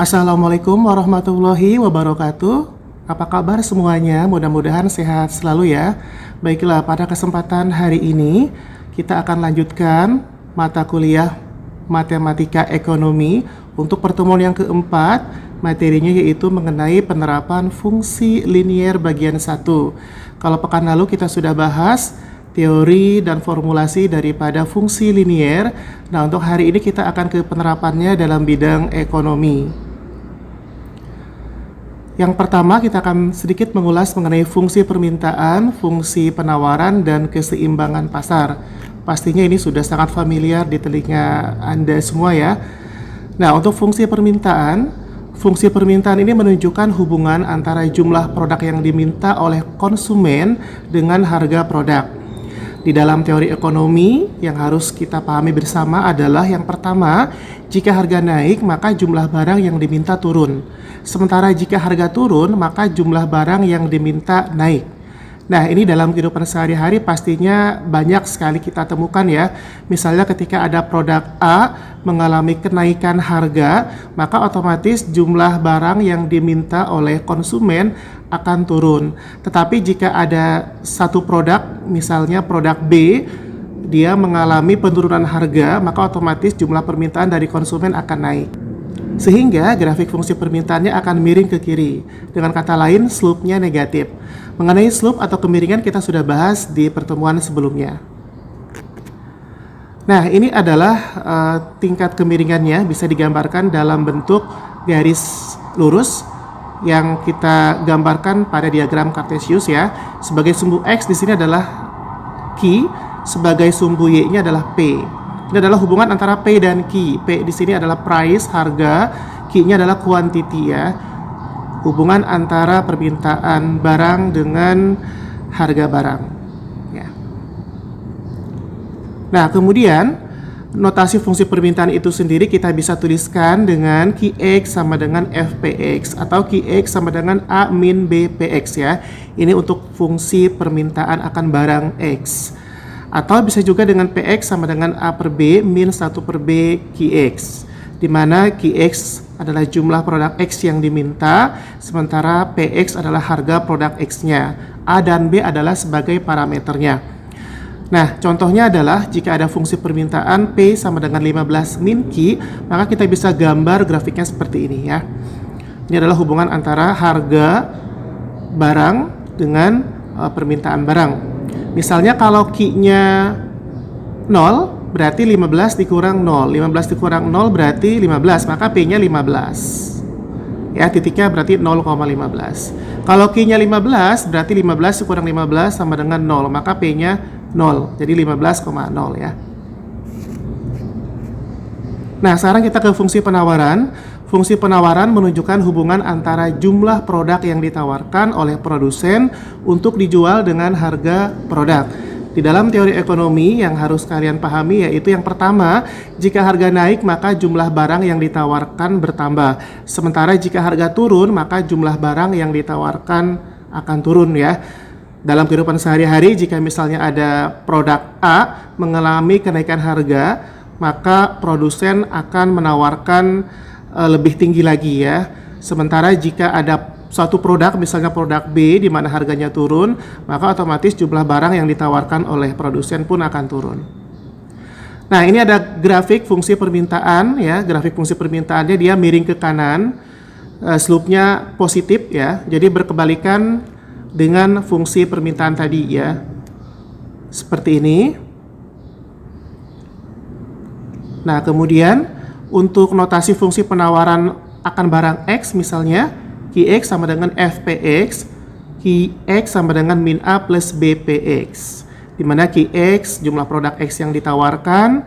Assalamualaikum warahmatullahi wabarakatuh. Apa kabar semuanya? Mudah-mudahan sehat selalu ya. Baiklah, pada kesempatan hari ini kita akan lanjutkan mata kuliah Matematika Ekonomi untuk pertemuan yang keempat. Materinya yaitu mengenai penerapan fungsi linier bagian 1. Kalau pekan lalu kita sudah bahas teori dan formulasi daripada fungsi linier. Nah, untuk hari ini kita akan ke penerapannya dalam bidang ekonomi. Yang pertama, kita akan sedikit mengulas mengenai fungsi permintaan, fungsi penawaran, dan keseimbangan pasar. Pastinya ini sudah sangat familiar di telinga Anda semua ya. Nah, untuk fungsi permintaan ini menunjukkan hubungan antara jumlah produk yang diminta oleh konsumen dengan harga produk. Di dalam teori ekonomi yang harus kita pahami bersama adalah yang pertama, jika harga naik maka jumlah barang yang diminta turun. Sementara jika harga turun maka jumlah barang yang diminta naik. Nah, ini dalam kehidupan sehari-hari pastinya banyak sekali kita temukan ya. Misalnya ketika ada produk A mengalami kenaikan harga, maka otomatis jumlah barang yang diminta oleh konsumen akan turun. Tetapi jika ada satu produk, misalnya produk B, dia mengalami penurunan harga, maka otomatis jumlah permintaan dari konsumen akan naik. Sehingga grafik fungsi permintaannya akan miring ke kiri. Dengan kata lain, slope-nya negatif. Mengenai slope atau kemiringan kita sudah bahas di pertemuan sebelumnya. Nah, ini adalah tingkat kemiringannya, bisa digambarkan dalam bentuk garis lurus yang kita gambarkan pada diagram Cartesius ya. Sebagai sumbu X di sini adalah Q, sebagai sumbu Y-nya adalah P. Ini adalah hubungan antara P dan Q. P di sini adalah price, harga, Q-nya adalah quantity ya. Hubungan antara permintaan barang dengan harga barang. Ya. Nah, kemudian notasi fungsi permintaan itu sendiri kita bisa tuliskan dengan Qx sama dengan Fpx atau Qx sama dengan A min Bpx ya. Ini untuk fungsi permintaan akan barang X. Atau bisa juga dengan Px sama dengan A per B min 1 per B Qx, di mana Qx adalah jumlah produk X yang diminta, sementara Px adalah harga produk X-nya. A dan B adalah sebagai parameternya. Nah, contohnya adalah jika ada fungsi permintaan P sama dengan 15 min Q, maka kita bisa gambar grafiknya seperti ini ya. Ini adalah hubungan antara harga barang dengan permintaan barang. Misalnya kalau Q-nya 0, berarti 15 dikurang 0. 15 dikurang 0 berarti 15, maka P-nya 15. Ya, titiknya berarti 0,15. Kalau Q-nya 15, berarti 15 dikurang 15 sama dengan 0, maka P-nya 0. Jadi 15,0 ya. Nah, sekarang kita ke fungsi penawaran. Fungsi penawaran menunjukkan hubungan antara jumlah produk yang ditawarkan oleh produsen untuk dijual dengan harga produk. Di dalam teori ekonomi yang harus kalian pahami yaitu yang pertama, jika harga naik maka jumlah barang yang ditawarkan bertambah. Sementara jika harga turun maka jumlah barang yang ditawarkan akan turun ya. Dalam kehidupan sehari-hari jika misalnya ada produk A mengalami kenaikan harga, maka produsen akan menawarkan lebih tinggi lagi ya. Sementara jika ada suatu produk, misalnya produk B di mana harganya turun, maka otomatis jumlah barang yang ditawarkan oleh produsen pun akan turun. Nah, ini ada grafik fungsi permintaan ya. Grafik fungsi permintaannya dia miring ke kanan, slope-nya positif ya. Jadi berkebalikan dengan fungsi permintaan tadi ya. Seperti ini. Nah, kemudian untuk notasi fungsi penawaran akan barang X misalnya, Qx sama dengan Fpx, Qx sama dengan min A plus Bpx, di mana Qx jumlah produk X yang ditawarkan,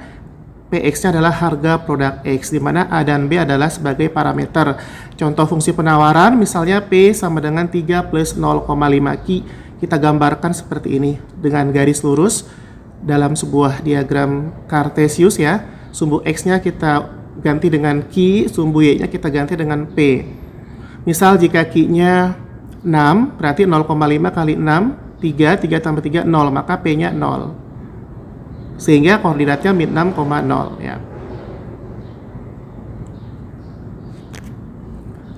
Px-nya adalah harga produk X, di mana A dan B adalah sebagai parameter. Contoh fungsi penawaran misalnya P sama dengan 3 plus 0,5 Q, kita gambarkan seperti ini dengan garis lurus dalam sebuah diagram Cartesius ya. Sumbu X-nya kita ganti dengan Q, sumbu Y-nya kita ganti dengan P. Misal jika Q-nya 6, berarti 0,5 kali 6, 3 tambah 3, 0, maka P-nya 0. Sehingga koordinatnya min 6,0 ya.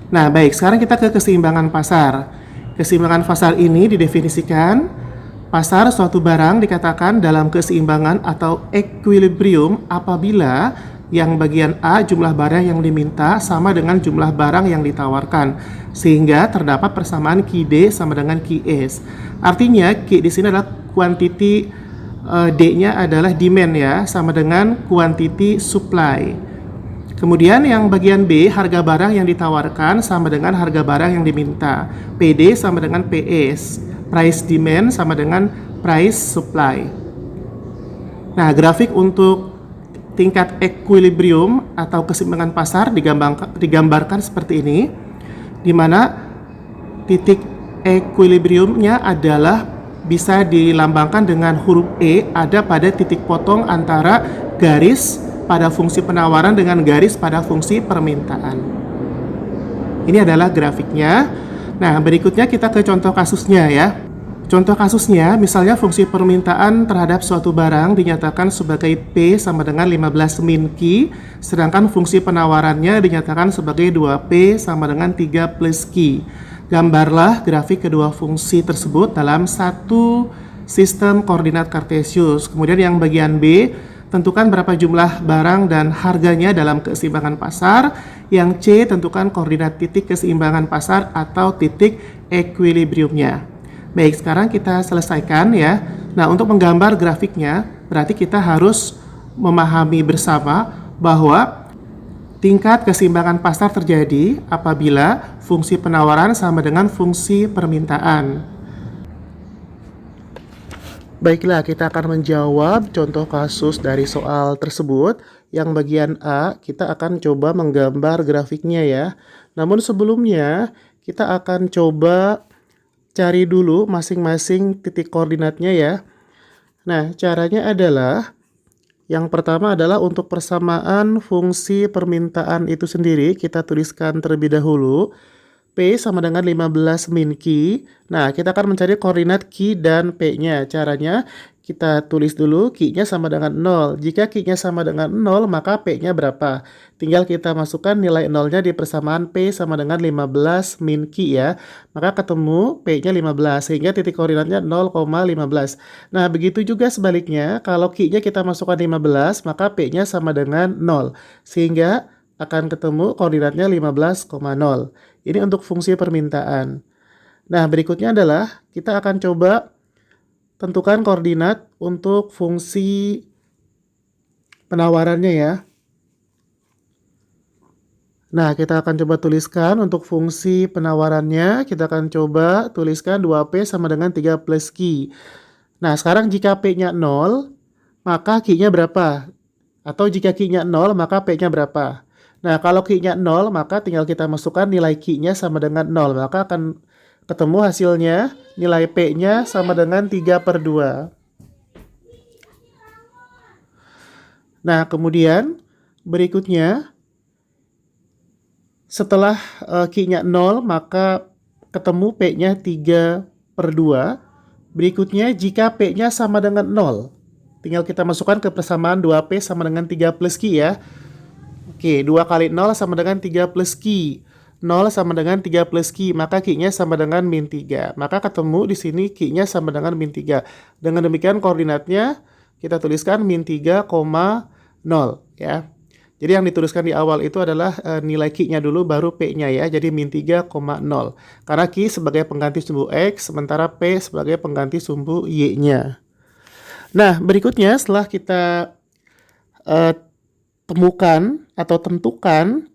Nah, baik, sekarang kita ke keseimbangan pasar. Keseimbangan pasar ini didefinisikan, pasar suatu barang dikatakan dalam keseimbangan atau equilibrium apabila yang bagian A jumlah barang yang diminta sama dengan jumlah barang yang ditawarkan, sehingga terdapat persamaan QD sama dengan QS. Artinya Q di sini adalah quantity, D-nya adalah demand ya, sama dengan quantity supply. Kemudian yang bagian B, harga barang yang ditawarkan sama dengan harga barang yang diminta. PD sama dengan PS. Price demand sama dengan price supply. Nah, grafik untuk tingkat equilibrium atau keseimbangan pasar digambarkan seperti ini, di mana titik equilibriumnya adalah bisa dilambangkan dengan huruf E ada pada titik potong antara garis pada fungsi penawaran dengan garis pada fungsi permintaan. Ini adalah grafiknya. Nah, berikutnya kita ke contoh kasusnya ya. Contoh kasusnya, misalnya fungsi permintaan terhadap suatu barang dinyatakan sebagai P sama dengan 15 min Q, sedangkan fungsi penawarannya dinyatakan sebagai 2P sama dengan 3 plus Q. Gambarlah grafik kedua fungsi tersebut dalam satu sistem koordinat kartesius. Kemudian yang bagian B, tentukan berapa jumlah barang dan harganya dalam keseimbangan pasar. Yang C, tentukan koordinat titik keseimbangan pasar atau titik equilibriumnya. Baik, sekarang kita selesaikan ya. Nah, untuk menggambar grafiknya, berarti kita harus memahami bersama bahwa tingkat keseimbangan pasar terjadi apabila fungsi penawaran sama dengan fungsi permintaan. Baiklah, kita akan menjawab contoh kasus dari soal tersebut. Yang bagian A, kita akan coba menggambar grafiknya ya. Namun sebelumnya, kita akan coba cari dulu masing-masing titik koordinatnya ya. Nah, caranya adalah, yang pertama adalah untuk persamaan fungsi permintaan itu sendiri, kita tuliskan terlebih dahulu. P sama dengan 15 min Q. Nah, kita akan mencari koordinat Q dan P-nya. Caranya, kita tulis dulu Q-nya sama dengan 0. Jika Q-nya sama dengan 0, maka P-nya berapa? Tinggal kita masukkan nilai 0-nya di persamaan P sama dengan 15 min Q ya. Maka ketemu P-nya 15, sehingga titik koordinatnya 0,15. Nah, begitu juga sebaliknya, kalau Q-nya kita masukkan 15, maka P-nya sama dengan 0. Sehingga akan ketemu koordinatnya 15,0. Ini untuk fungsi permintaan. Nah, berikutnya adalah kita akan coba tentukan koordinat untuk fungsi penawarannya ya. Nah, kita akan coba tuliskan untuk fungsi penawarannya. Kita akan coba tuliskan 2P sama dengan 3 plus Q. Nah, sekarang jika P-nya 0, maka Q-nya berapa? Atau jika Q-nya 0, maka P-nya berapa? Nah, kalau Q-nya 0, maka tinggal kita masukkan nilai Q-nya sama dengan 0. Maka akan ketemu hasilnya, nilai P-nya sama dengan 3/2. Nah, kemudian berikutnya, setelah Q-nya 0, maka ketemu P-nya 3/2. Berikutnya, jika P-nya sama dengan 0, tinggal kita masukkan ke persamaan 2P sama dengan 3 plus Q ya. Oke, 2 kali 0 sama dengan 3 plus Q. 0 sama dengan 3 plus Q, maka Q-nya sama dengan min 3. Maka ketemu di sini Q-nya sama dengan min 3. Dengan demikian koordinatnya kita tuliskan min 3,0 ya. Jadi yang dituliskan di awal itu adalah nilai Q-nya dulu baru P-nya ya. Jadi min 3,0. Karena Q sebagai pengganti sumbu X, sementara P sebagai pengganti sumbu Y-nya. Nah, berikutnya setelah kita temukan atau tentukan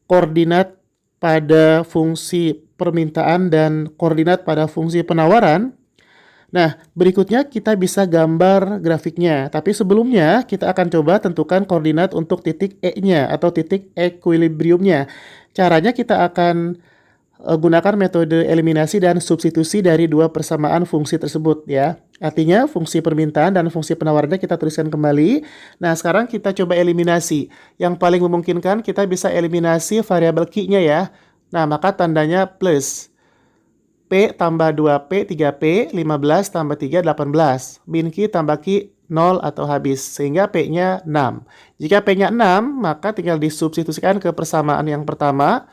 koordinat pada fungsi permintaan dan koordinat pada fungsi penawaran. Nah, berikutnya kita bisa gambar grafiknya. Tapi sebelumnya kita akan coba tentukan koordinat untuk titik E-nya atau titik equilibriumnya. Caranya kita akan gunakan metode eliminasi dan substitusi dari dua persamaan fungsi tersebut ya. Artinya fungsi permintaan dan fungsi penawarannya kita tuliskan kembali. Nah, sekarang kita coba eliminasi. Yang paling memungkinkan kita bisa eliminasi variabel Q-nya ya. Nah, maka tandanya plus. P tambah 2P, 3P, 15 tambah 3, 18. Min Q tambah Q, 0 atau habis. Sehingga P-nya 6. Jika P-nya 6, maka tinggal disubstitusikan ke persamaan yang pertama.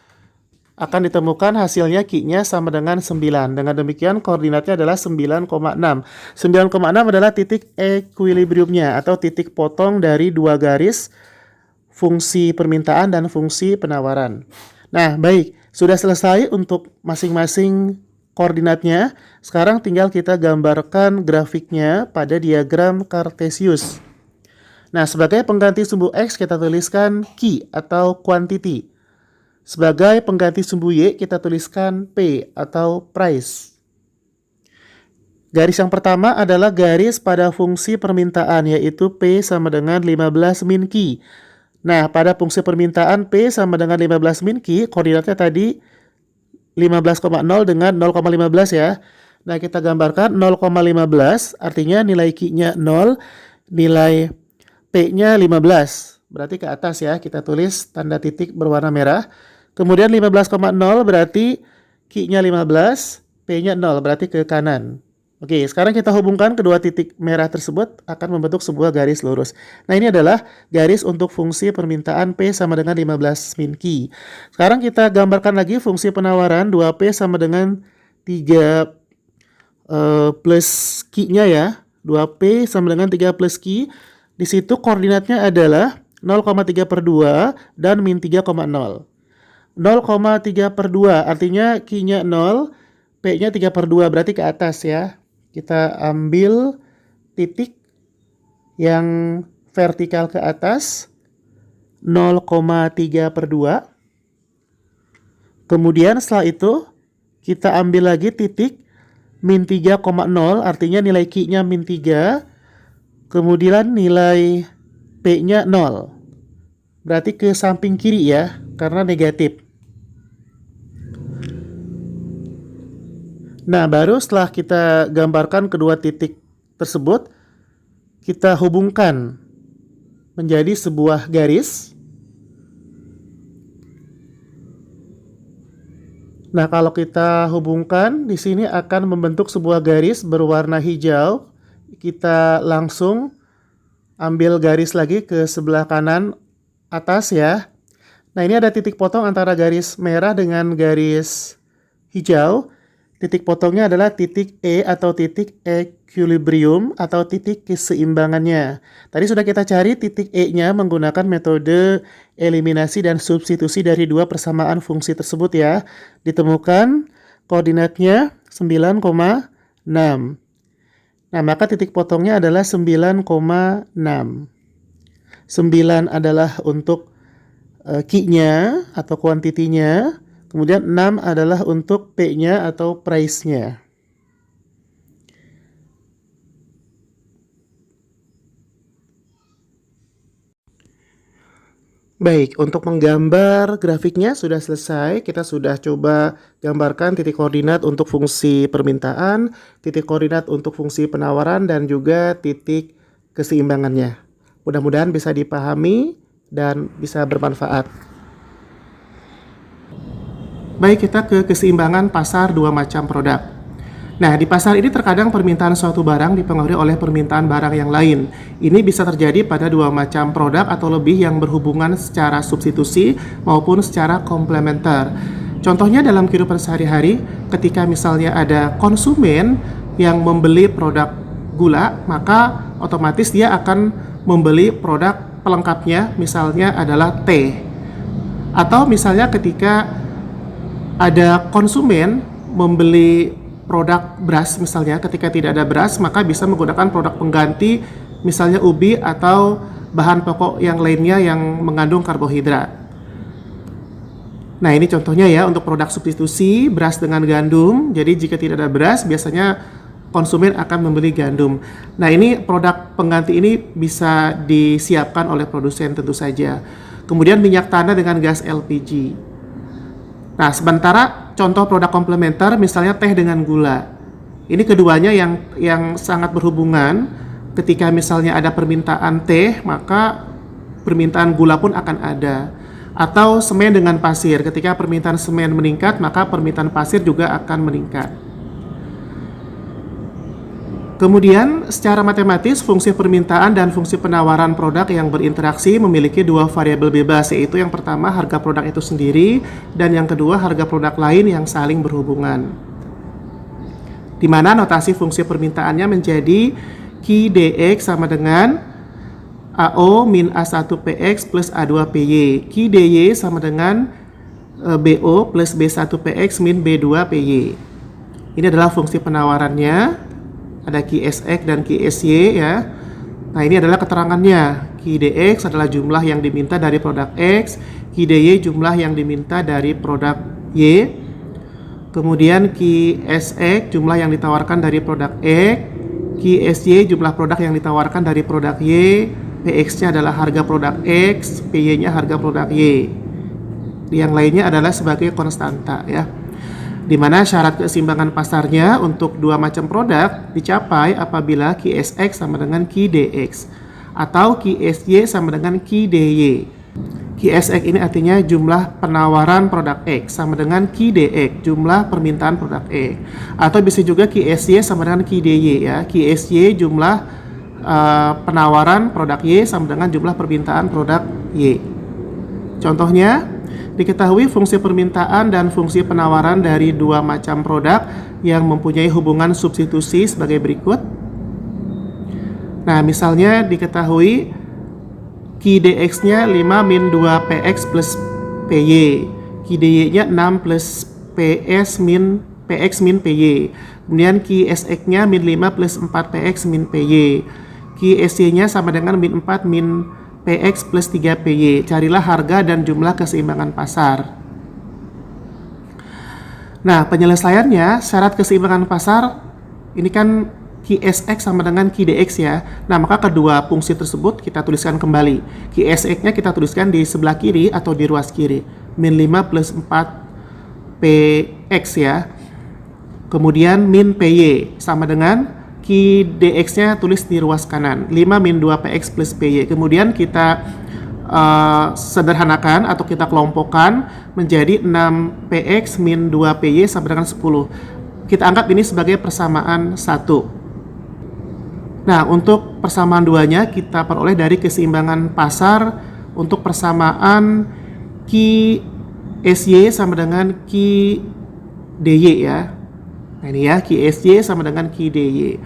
akan ditemukan hasilnya Q-nya sama dengan 9. Dengan demikian koordinatnya adalah 9,6. 9,6 adalah titik equilibriumnya atau titik potong dari dua garis fungsi permintaan dan fungsi penawaran. Nah, baik. Sudah selesai untuk masing-masing koordinatnya. Sekarang tinggal kita gambarkan grafiknya pada diagram Cartesius. Nah, sebagai pengganti sumbu X kita tuliskan Q atau quantity. Sebagai pengganti sumbu Y kita tuliskan P atau price. Garis yang pertama adalah garis pada fungsi permintaan, yaitu P sama dengan 15 min Q. Nah, pada fungsi permintaan P sama dengan 15 min Q, koordinatnya tadi 15,0 dengan 0,15 ya. Nah, kita gambarkan 0,15, artinya nilai Q-nya 0, nilai P-nya 15. Berarti ke atas ya, kita tulis tanda titik berwarna merah. Kemudian 15,0 berarti Q-nya 15, P-nya 0, berarti ke kanan. Oke, sekarang kita hubungkan kedua titik merah tersebut akan membentuk sebuah garis lurus. Nah, ini adalah garis untuk fungsi permintaan P sama dengan 15 min Q. Sekarang kita gambarkan lagi fungsi penawaran 2P sama dengan 3 plus Q-nya ya. 2P sama dengan 3 plus Q. Di situ koordinatnya adalah 0,3/2 dan min 3,0. 0,3/2 artinya Q-nya 0, P-nya 3/2 berarti ke atas ya. Kita ambil titik yang vertikal ke atas 0,3/2. Kemudian setelah itu kita ambil lagi titik min 3,0 artinya nilai Q-nya min 3. Kemudian nilai P-nya 0. Berarti ke samping kiri ya karena negatif. Nah, baru setelah kita gambarkan kedua titik tersebut, kita hubungkan menjadi sebuah garis. Nah, kalau kita hubungkan, di sini akan membentuk sebuah garis berwarna hijau. Kita langsung ambil garis lagi ke sebelah kanan atas ya. Nah, ini ada titik potong antara garis merah dengan garis hijau. Titik potongnya adalah titik E atau titik equilibrium atau titik keseimbangannya. Tadi sudah kita cari titik E-nya menggunakan metode eliminasi dan substitusi dari dua persamaan fungsi tersebut ya. Ditemukan koordinatnya 9,6. Nah, maka titik potongnya adalah 9,6. 9 adalah untuk Q-nya atau kuantitinya. Kemudian 6 adalah untuk P-nya atau price-nya. Baik, untuk menggambar grafiknya sudah selesai. Kita sudah coba gambarkan titik koordinat untuk fungsi permintaan, titik koordinat untuk fungsi penawaran, dan juga titik keseimbangannya. Mudah-mudahan bisa dipahami dan bisa bermanfaat. Baik, kita ke keseimbangan pasar dua macam produk. Nah, di pasar ini terkadang permintaan suatu barang dipengaruhi oleh permintaan barang yang lain. Ini bisa terjadi pada dua macam produk atau lebih yang berhubungan secara substitusi maupun secara komplementer. Contohnya dalam kehidupan sehari-hari, ketika misalnya ada konsumen yang membeli produk gula, maka otomatis dia akan membeli produk pelengkapnya, misalnya adalah teh. Atau misalnya ketika ada konsumen membeli produk beras misalnya, ketika tidak ada beras maka bisa menggunakan produk pengganti misalnya ubi atau bahan pokok yang lainnya yang mengandung karbohidrat. Nah, ini contohnya ya untuk produk substitusi beras dengan gandum. Jadi jika tidak ada beras biasanya konsumen akan membeli gandum. Nah, ini produk pengganti ini bisa disiapkan oleh produsen tentu saja. Kemudian minyak tanah dengan gas LPG. Nah, sementara contoh produk komplementer misalnya teh dengan gula. Ini keduanya yang sangat berhubungan. Ketika misalnya ada permintaan teh, maka permintaan gula pun akan ada. Atau semen dengan pasir. Ketika permintaan semen meningkat, maka permintaan pasir juga akan meningkat. Kemudian secara matematis fungsi permintaan dan fungsi penawaran produk yang berinteraksi memiliki dua variabel bebas, yaitu yang pertama harga produk itu sendiri dan yang kedua harga produk lain yang saling berhubungan. Di mana notasi fungsi permintaannya menjadi Ki dx sama dengan AO min A1PX plus A2PY. Ki dy sama dengan BO plus B1PX min B2PY. Ini adalah fungsi penawarannya. Ada Ki Sx dan Ki Sy ya. Nah, ini adalah keterangannya. Ki dx adalah jumlah yang diminta dari produk X, Ki dy jumlah yang diminta dari produk Y. Kemudian Ki Sx jumlah yang ditawarkan dari produk X, Ki Sy jumlah produk yang ditawarkan dari produk Y, Px-nya adalah harga produk X, Py-nya harga produk Y. Yang lainnya adalah sebagai konstanta ya. Di mana syarat keseimbangan pasarnya untuk dua macam produk dicapai apabila Ki Sx sama dengan Ki dx atau Ki Sy sama dengan Ki dy. Ki Sx ini artinya jumlah penawaran produk X sama dengan Ki dx jumlah permintaan produk X, atau bisa juga Ki Sy sama dengan Ki dy ya. Ki Sy jumlah penawaran produk Y sama dengan jumlah permintaan produk Y. Contohnya, diketahui fungsi permintaan dan fungsi penawaran dari dua macam produk yang mempunyai hubungan substitusi sebagai berikut. Nah, misalnya diketahui Ki dx-nya 5 min 2px plus py, Ki dy-nya 6 plus px min py, kemudian Ki Sx-nya min 5 plus 4px min py, Ki Sy-nya sama dengan min 4 min Px plus 3PY. Carilah harga dan jumlah keseimbangan pasar. Nah, penyelesaiannya syarat keseimbangan pasar ini kan Ki Sx sama dengan Ki dx ya. Nah, maka kedua fungsi tersebut kita tuliskan kembali. Ki Sx-nya kita tuliskan di sebelah kiri atau di ruas kiri. Min 5 plus 4 Px ya. Kemudian min Py sama dengan Ki dx-nya tulis di ruas kanan, 5 min 2px plus py. Kemudian kita sederhanakan atau kita kelompokkan menjadi 6px min 2py sama dengan 10. Kita anggap ini sebagai persamaan 1. Nah, untuk persamaan 2-nya kita peroleh dari keseimbangan pasar untuk persamaan Ki Sy sama dengan Ki dy ya. Nah, ini ya, Ki Sy sama dengan Ki dy.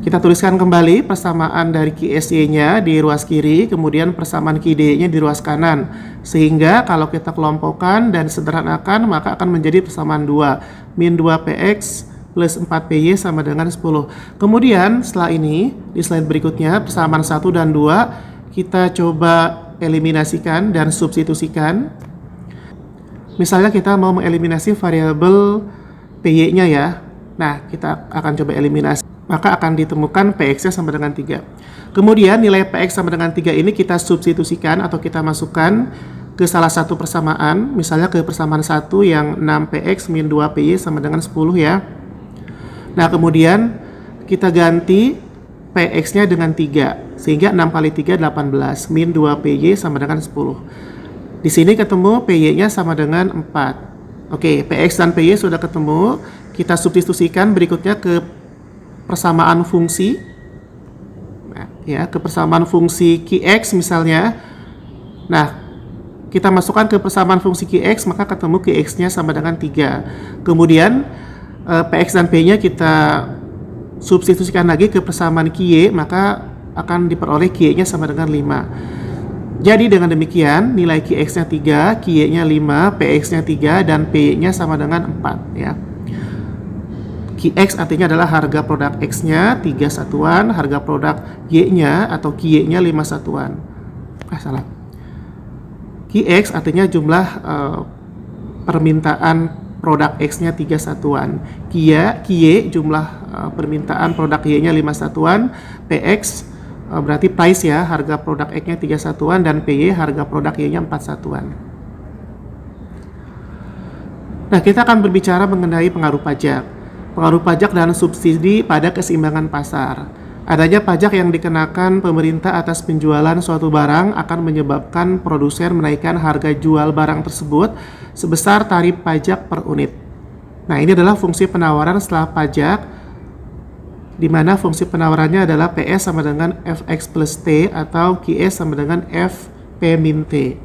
Kita tuliskan kembali persamaan dari Ki Sy-nya di ruas kiri, kemudian persamaan Ki dy-nya di ruas kanan. Sehingga kalau kita kelompokkan dan sederhanakan, maka akan menjadi persamaan 2. Min 2px plus 4py sama dengan 10. Kemudian setelah ini, di slide berikutnya, persamaan 1 dan 2, kita coba eliminasikan dan substitusikan. Misalnya kita mau mengeliminasi variabel Py-nya ya. Nah, kita akan coba eliminasi. Maka akan ditemukan Px-nya sama dengan 3. Kemudian nilai Px sama dengan 3 ini kita substitusikan atau kita masukkan ke salah satu persamaan. Misalnya ke persamaan 1 yang 6Px min 2Py sama dengan 10 ya. Nah, kemudian kita ganti Px-nya dengan 3. Sehingga 6 kali 3 18 min 2Py sama dengan 10. Di sini ketemu Py-nya sama dengan 4. Oke, Px dan Py sudah ketemu. Kita substitusikan berikutnya ke persamaan fungsi. Nah, ya, ke persamaan fungsi Qx misalnya. Nah, kita masukkan ke persamaan fungsi Qx, maka ketemu Qx-nya sama dengan 3. Kemudian Px dan P-nya kita substitusikan lagi ke persamaan Qy, maka akan diperoleh Qy-nya sama dengan 5. Jadi dengan demikian nilai Qx-nya 3, Qy-nya 5, Px-nya 3, dan Py-nya sama dengan 4 ya. Qx artinya adalah harga produk X-nya 3 satuan, harga produk Y-nya atau Qy-nya 5 satuan. Salah. Qx artinya jumlah permintaan produk X-nya 3 satuan. Qy jumlah permintaan produk Y-nya 5 satuan. Px berarti price ya, harga produk X-nya 3 satuan, dan Py harga produk Y-nya 4 satuan. Nah, kita akan berbicara mengenai pengaruh pajak. Pengaruh pajak dan subsidi pada keseimbangan pasar. Adanya pajak yang dikenakan pemerintah atas penjualan suatu barang akan menyebabkan produsen menaikkan harga jual barang tersebut sebesar tarif pajak per unit. Nah, ini adalah fungsi penawaran setelah pajak di mana fungsi penawarannya adalah PS sama dengan Fx plus T atau Qx sama dengan Fp min T.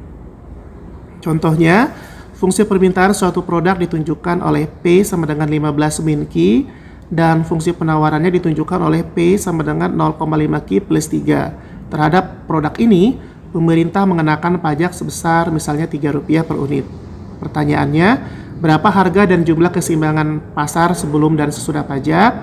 Contohnya, fungsi permintaan suatu produk ditunjukkan oleh P sama dengan 15 min Q dan fungsi penawarannya ditunjukkan oleh P sama dengan 0,5 Q plus 3. Terhadap produk ini, pemerintah mengenakan pajak sebesar misalnya Rp3 per unit. Pertanyaannya, berapa harga dan jumlah keseimbangan pasar sebelum dan sesudah pajak?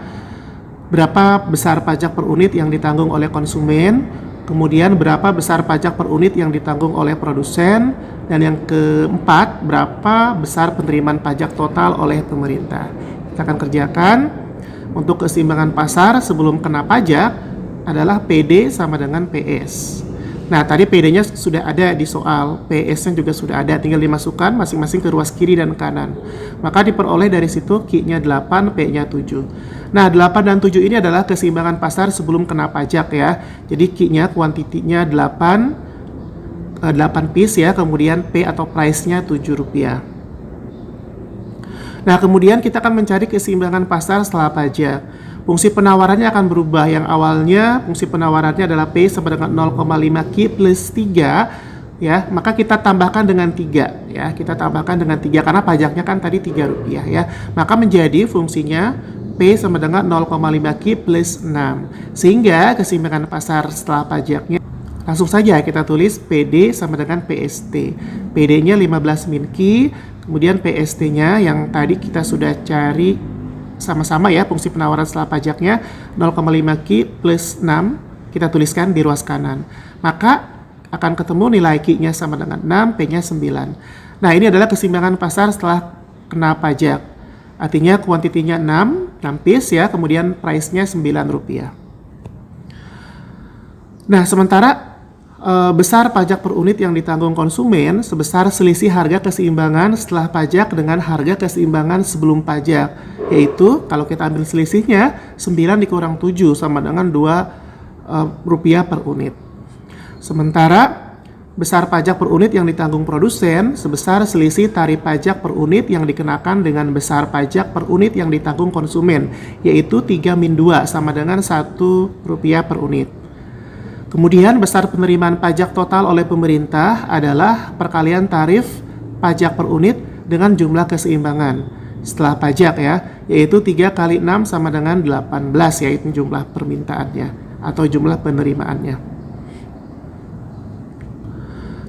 Berapa besar pajak per unit yang ditanggung oleh konsumen? Kemudian berapa besar pajak per unit yang ditanggung oleh produsen? Dan yang keempat, berapa besar penerimaan pajak total oleh pemerintah? Kita akan kerjakan. Untuk keseimbangan pasar sebelum kena pajak adalah PD sama dengan PS. Nah, tadi PD-nya sudah ada di soal, PS-nya juga sudah ada, tinggal dimasukkan masing-masing ke ruas kiri dan kanan. Maka diperoleh dari situ Q-nya 8, P-nya 7. Nah, 8 dan 7 ini adalah keseimbangan pasar sebelum kena pajak ya. Jadi Q-nya, kuantitinya 8 piece ya, kemudian P atau price-nya Rp7. Nah, kemudian kita akan mencari keseimbangan pasar setelah pajak. Fungsi penawarannya akan berubah. Yang awalnya fungsi penawarannya adalah P sama dengan 0,5 Q plus 3 ya, maka kita tambahkan dengan 3 ya. Kita tambahkan dengan 3 karena pajaknya kan tadi Rp3 ya. Maka menjadi fungsinya P sama dengan 0,5 Q plus 6. Sehingga keseimbangan pasar setelah pajaknya langsung saja kita tulis PD sama dengan PST. PD-nya 15 min Q, kemudian PST-nya yang tadi kita sudah cari sama-sama ya, fungsi penawaran setelah pajaknya 0,5 Q plus 6, kita tuliskan di ruas kanan. Maka akan ketemu nilai Q-nya sama dengan 6, P-nya 9. Nah, ini adalah keseimbangan pasar setelah kena pajak. Artinya kuantitinya 6 piece ya, kemudian price-nya Rp9. Nah, sementara besar pajak per unit yang ditanggung konsumen sebesar selisih harga keseimbangan setelah pajak dengan harga keseimbangan sebelum pajak, yaitu kalau kita ambil selisihnya 9 dikurang 7 sama dengan Rp2 per unit. Sementara besar pajak per unit yang ditanggung produsen sebesar selisih tarif pajak per unit yang dikenakan dengan besar pajak per unit yang ditanggung konsumen, yaitu 3 min 2 sama dengan Rp1 per unit. Kemudian besar penerimaan pajak total oleh pemerintah adalah perkalian tarif pajak per unit dengan jumlah keseimbangan setelah pajak ya, yaitu 3 kali 6 sama dengan 18, yaitu jumlah permintaannya atau jumlah penerimaannya.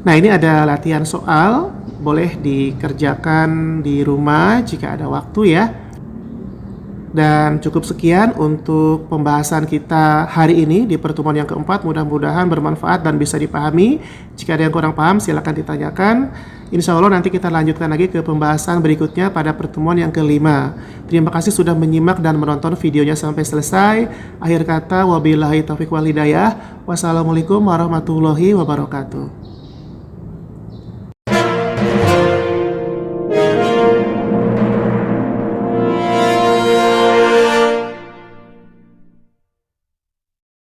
Nah, ini ada latihan soal, boleh dikerjakan di rumah jika ada waktu ya. Dan cukup sekian untuk pembahasan kita hari ini di pertemuan yang keempat. Mudah-mudahan bermanfaat dan bisa dipahami. Jika ada yang kurang paham, silakan ditanyakan. Insya Allah nanti kita lanjutkan lagi ke pembahasan berikutnya pada pertemuan yang kelima. Terima kasih sudah menyimak dan menonton videonya sampai selesai. Akhir kata, wabillahi taufiq wal hidayah. Wassalamualaikum warahmatullahi wabarakatuh.